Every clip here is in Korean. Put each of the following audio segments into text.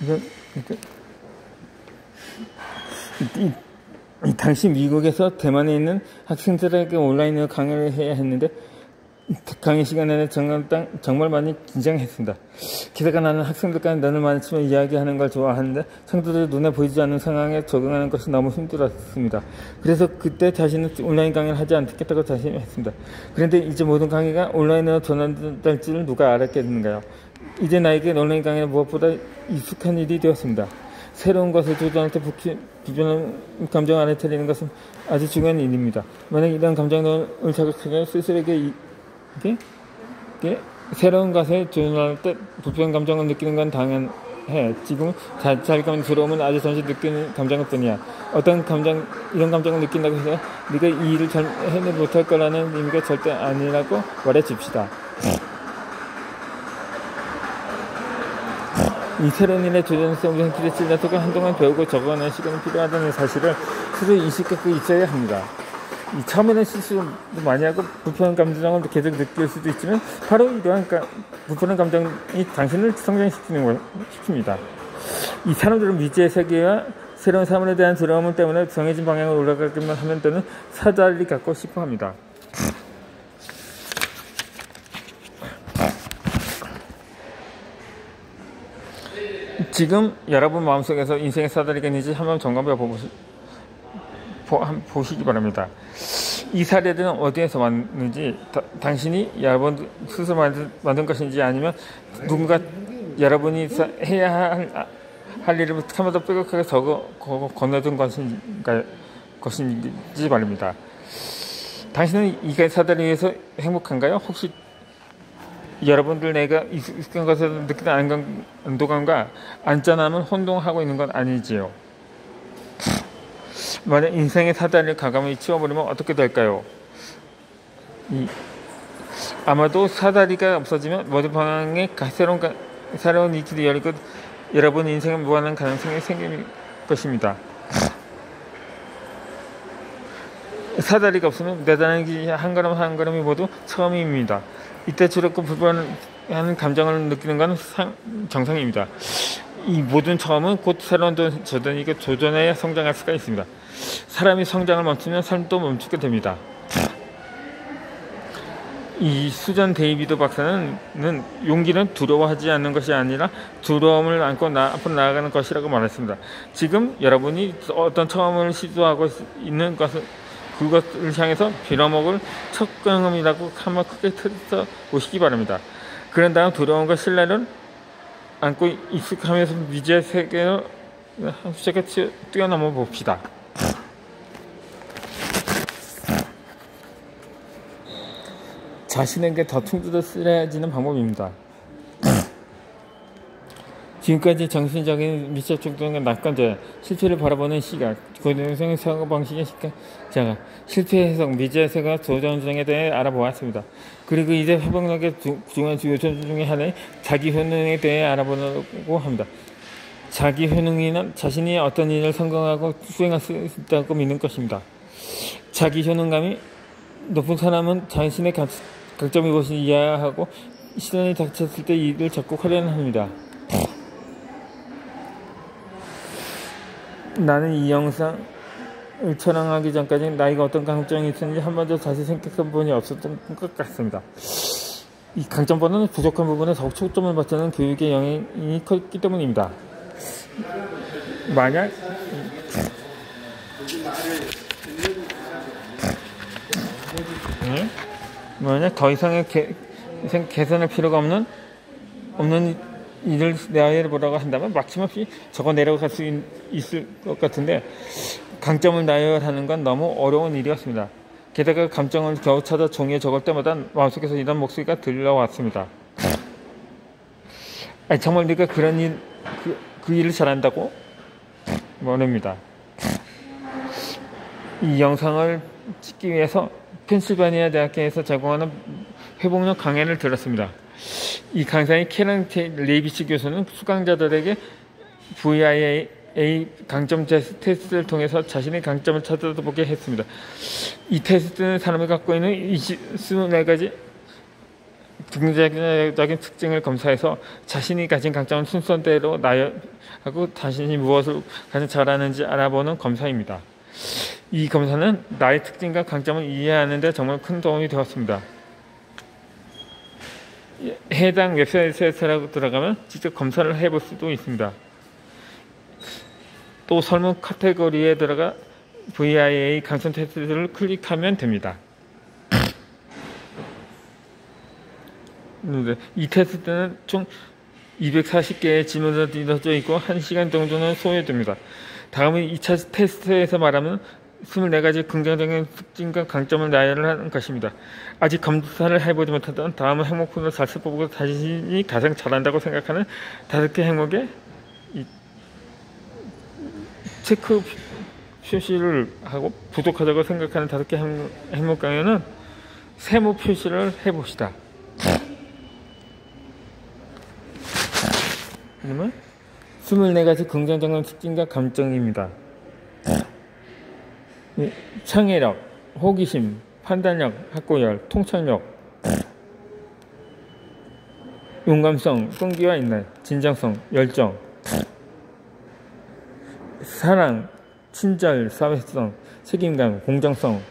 이건 당시 미국에서 대만에 있는 학생들에게 온라인으로 강의를 해야 했는데 강의 시간에는 정말 많이 긴장했습니다. 게다가 나는 학생들과 눈을 마주치며 이야기하는 걸 좋아하는데 성도들이 눈에 보이지 않는 상황에 적응하는 것이 너무 힘들었습니다. 그래서 그때 자신은 온라인 강의를 하지 않겠다고 다짐했습니다. 그런데 이제 모든 강의가 온라인으로 전환될 줄 누가 알았겠는가요? 이제 나에게 온라인 강의는 무엇보다 익숙한 일이 되었습니다. 새로운 것을 도전할 때 불편한 감정 안에 차리는 것은 아주 중요한 일입니다. 만약 이런 감정을 자극하게 스스로에게 새로운 것에 도전할 때 불편한 감정을 느끼는 건 당연해. 지금 자괴감, 두려움은 아주 잠시 느끼는 감정일 뿐이야. 이런 감정을 느낀다고 해서 네가 이 일을 잘 해내지 못할 거라는 의미가 절대 아니라고 말해줍시다. 이 새로운 일에 도전성을 기대치려서 한동안 배우고 적어가는 시간이 필요하다는 사실을 스스로 인식하고 있어야 합니다. 처음에는 실수도 많이 하고 불편한 감정을 계속 느낄 수도 있지만 바로 이러한 불편한 감정이 당신을 성장시킵니다. 이 사람들은 미지의 세계와 새로운 사물에 대한 두려움 때문에 정해진 방향으로 올라가기만 하면 되는 사다리를 갖고 싶어 합니다. 지금 여러분 마음속에서 인생의 사다리가 있는지 한번 점검해 보시기 바랍니다. 이 사다리는 어디에서 왔는지 당신이 여러분 스스로 만든 것인지 아니면 누군가 여러분이 해야 할 일을 하나도 빼곡하게 건너둔 것인지 말입니다. 당신은 이 사다리 위에서 행복한가요? 혹시 여러분들 내가 익숙한 것에서 느끼는 안도감과 안전함을 혼동하고 있는 건 아니지요. 만약 인생의 사다리를 과감히 치워버리면 어떻게 될까요? 아마도 사다리가 없어지면 모든 방향에 새로운 이 길이 열리고 여러분 인생에 무한한 가능성이 생길 것입니다. 사다리가 없으면 내다는 길 한 걸음 한 걸음이 모두 처음입니다. 이때 두렵고 불편한 감정을 느끼는 건 정상입니다. 이 모든 처음은 곧 새로운 도전이고 도전해야 성장할 수가 있습니다. 사람이 성장을 멈추면 삶도 멈추게 됩니다. 이 수전 데이비드 박사는 용기는 두려워하지 않는 것이 아니라 두려움을 안고 앞으로 나아가는 것이라고 말했습니다. 지금 여러분이 어떤 처음을 시도하고 있는 것을 그것을 향해서 빌어먹을 첫 경험이라고 한번 크게 틀어 보시기 바랍니다. 그런 다음 두려움과 신뢰를 안고 익숙하면서 미지의 세계로 함께 뛰어넘어 봅시다. 자신에게 더 충주를 쓰려지는 방법입니다. 지금까지 정신적인 미적 중독의 낙관자, 실패를 바라보는 시각, 고등생의 사고방식의 시각자가 실패 해석, 미지의 세계와 도전중에 대해 알아보았습니다. 그리고 이제 회복력의 중요한 요소 중에 하나인 자기효능에 대해 알아보려고 합니다. 자기효능이란 자신이 어떤 일을 성공하고 수행할 수 있다고 믿는 것입니다. 자기효능감이 높은 사람은 자신의 강점이 무엇인지 이해하고 시련이 닥쳤을 때 이 일을 적극하려는 합니다. 나는 이 영상을 촬영하기 전까지 나이가 어떤 강점이 있었는지 한 번도 다시 생각해 본 적이 없었던 것 같습니다. 이 강점보다는 부족한 부분에 더욱 초점을 맞추는 교육의 영향이 컸기 때문입니다. 만약 더 이상의 개선할 필요가 없는 일을 나열해보라고 한다면 막힘없이 적어 내려갈 수 있을 것 같은데 강점을 나열하는 건 너무 어려운 일이었습니다. 게다가 감정을 겨우 찾아 종이에 적을 때마다 마음속에서 이런 목소리가 들려왔습니다. 아니, 정말 네가 그런 그 일을 잘한다고? 말입니다. 이 영상을 찍기 위해서 펜실바니아 대학교에서 제공하는 회복력 강의를 들었습니다. 이 강사인 캐런 레이비치 교수는 수강자들에게 VIA 강점 테스트를 통해서 자신의 강점을 찾아보게 했습니다. 이 테스트는 사람이 갖고 있는 24가지 긍정적인 특징을 검사해서 자신이 가진 강점을 순서대로 나열하고 자신이 무엇을 가장 잘하는지 알아보는 검사입니다. 이 검사는 나의 특징과 강점을 이해하는 데 정말 큰 도움이 되었습니다. 해당 웹사이트에 들어가면 직접 검사를 해볼 수도 있습니다. 또 설문 카테고리에 들어가 VIA 강점 테스트를 클릭하면 됩니다. 이 테스트는 총 240개의 질문으로 이루어져 있고 1시간 정도는 소요됩니다. 다음은 2차 테스트에서 말하면 24가지 긍정적인 특징과 강점을 나열하는 것입니다. 아직 검사를 해보지 못하던 다음은 항목별로 잘 살펴보고 자신이 가장 잘한다고 생각하는 5개 항목에 체크 표시를 하고 부족하다고 생각하는 5개 항목 강에는 세모 표시를 해봅시다. 그러면 24가지 긍정적인 특징과 감정입니다. 창의력, 호기심, 판단력, 학구열, 통찰력, 용감성, 끈기와 인내, 진정성, 열정, 사랑, 친절, 사회성, 책임감, 공정성,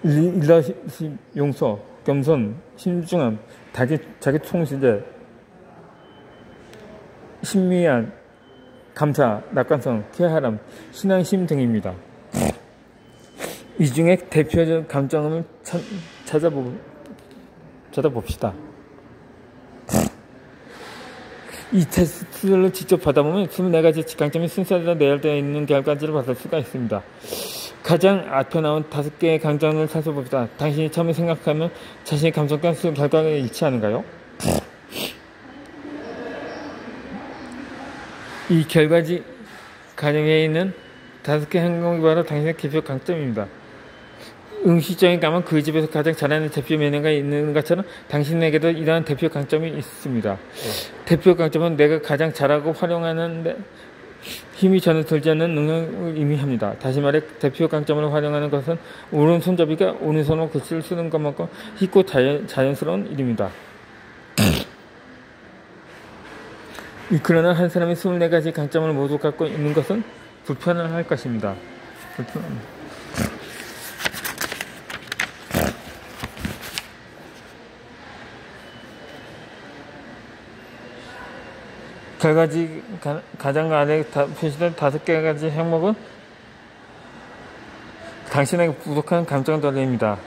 리더십, 용서, 겸손, 신중함, 자기 총시대, 신미한, 감사, 낙관성, 쾌활함, 신앙심 등입니다. 이 중에 대표적 감정을 찾아봅시다. 이 테스트를 직접 받아보면 24가지 강점이 순서대로 내열되어 있는 결과지를 받을 수가 있습니다. 가장 앞에 나온 5개의 강점을 살펴봅시다. 당신이 처음에 생각하면 자신의 감정과 결과가 일치하는가요? 이 결과지 가정에 있는 5개 항목이 바로 당신의 대표 강점입니다. 응시적인 감은 그 집에서 가장 잘하는 대표 매너가 있는 것처럼 당신에게도 이러한 대표 강점이 있습니다. 대표 강점은 내가 가장 잘하고 활용하는데 힘이 전혀 들지 않는 능력을 의미합니다. 다시 말해 대표 강점을 활용하는 것은 오른손잡이가 오른손으로 글씨를 쓰는 것만큼 쉽고 자연스러운 일입니다. 그러나 한 사람이 24가지 강점을 모두 갖고 있는 것은 불편할 것입니다. 결과지 가장 아래 표시된 5개가지 항목은 당신에게 부족한 감정들입니다.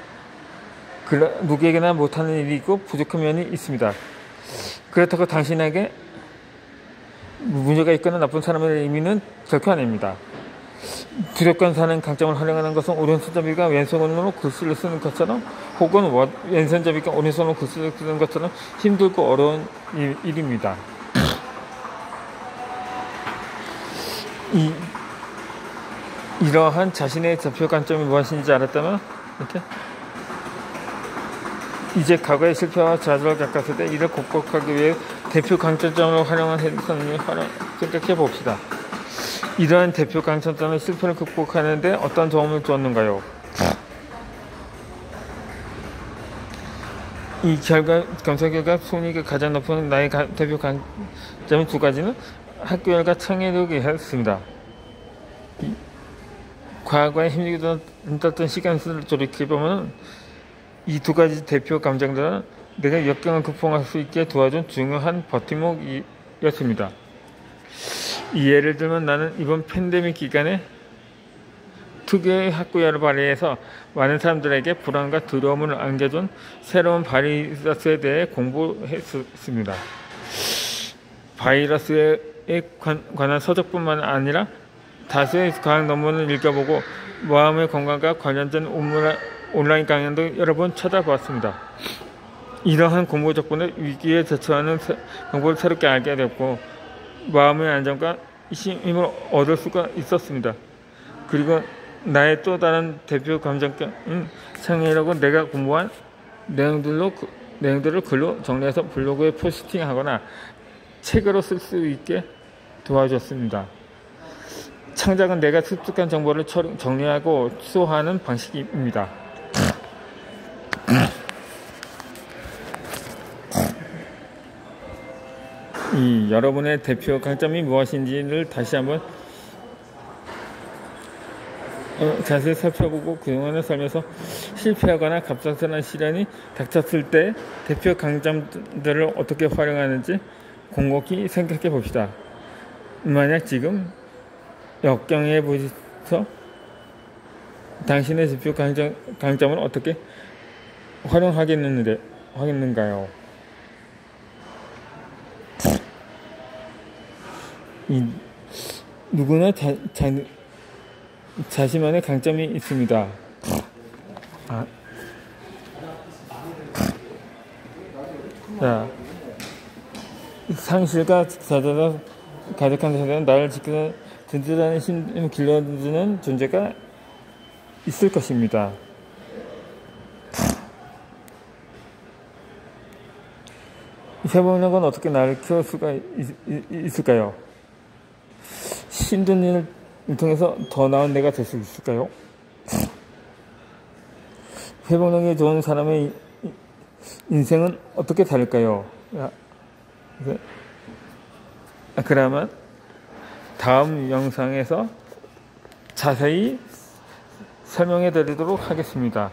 누구에게나 못하는 일이 있고 부족한 면이 있습니다. 그렇다고 당신에게 문제가 있거나 나쁜 사람의 의미는 결코 아닙니다. 부족한 사는 강점을 활용하는 것은 오른손잡이가 왼손으로 글씨를 쓰는 것처럼 혹은 왼손잡이가 오른손으로 글씨를 쓰는 것처럼 힘들고 어려운 일입니다. 이러한 자신의 대표 강점이 무엇인지 알았다면 이렇게 이제 과거의 실패와 좌절을 겪었을 때 이를 극복하기 위해 대표 강점을 활용한 해석을 생각해 봅시다. 이러한 대표 강점은 실패를 극복하는 데 어떤 도움을 주었는가요? 이 검사 결과 순위가 가장 높은 나의 대표 강점 2가지는 학교열과 창의력이었습니다. 과거에 힘들었던 시간을 돌이켜보면 이 2가지 대표 감정들은 내가 역경을 극복할 수 있게 도와준 중요한 버팀목이었습니다. 예를 들면 나는 이번 팬데믹 기간에 특유의 학구열을 발휘해서 많은 사람들에게 불안과 두려움을 안겨준 새로운 바이러스에 대해 공부했습니다. 바이러스에 관한 서적뿐만 아니라 다수의 과학 논문을 읽어보고 마음의 건강과 관련된 온라인 강연도 여러 번 찾아보았습니다. 이러한 공부 덕분에 위기에 대처하는 방법을 새롭게 알게 되었고 마음의 안정과 힘을 얻을 수가 있었습니다. 그리고 나의 또 다른 대표 감정은 창의력은 내가 공부한 내용들을 글로 정리해서 블로그에 포스팅하거나 책으로 쓸 수 있게 도와줬습니다. 창작은 내가 습득한 정보를 정리하고 취소하는 방식입니다. 여러분의 대표 강점이 무엇인지를 다시 한번 자세히 살펴보고 그동안의 삶에서 실패하거나 갑작스러운 시련이 닥쳤을 때 대표 강점들을 어떻게 활용하는지 곰곰이 생각해 봅시다. 만약 지금 역경에 부딪혀 당신의 대표 강점을 어떻게 활용하겠는가요? 누구나 자신만의 강점이 있습니다. 자, 상실과 좌절과 가득한 세상은 나를 지키는 든든한 힘을 길러주는 존재가 있을 것입니다. 회복력은 어떻게 나를 키울 수가 있을까요? 힘든 일을 통해서 더 나은 내가 될 수 있을까요? 회복력이 좋은 사람의 인생은 어떻게 다를까요? 그러면 다음 영상에서 자세히 설명해 드리도록 하겠습니다.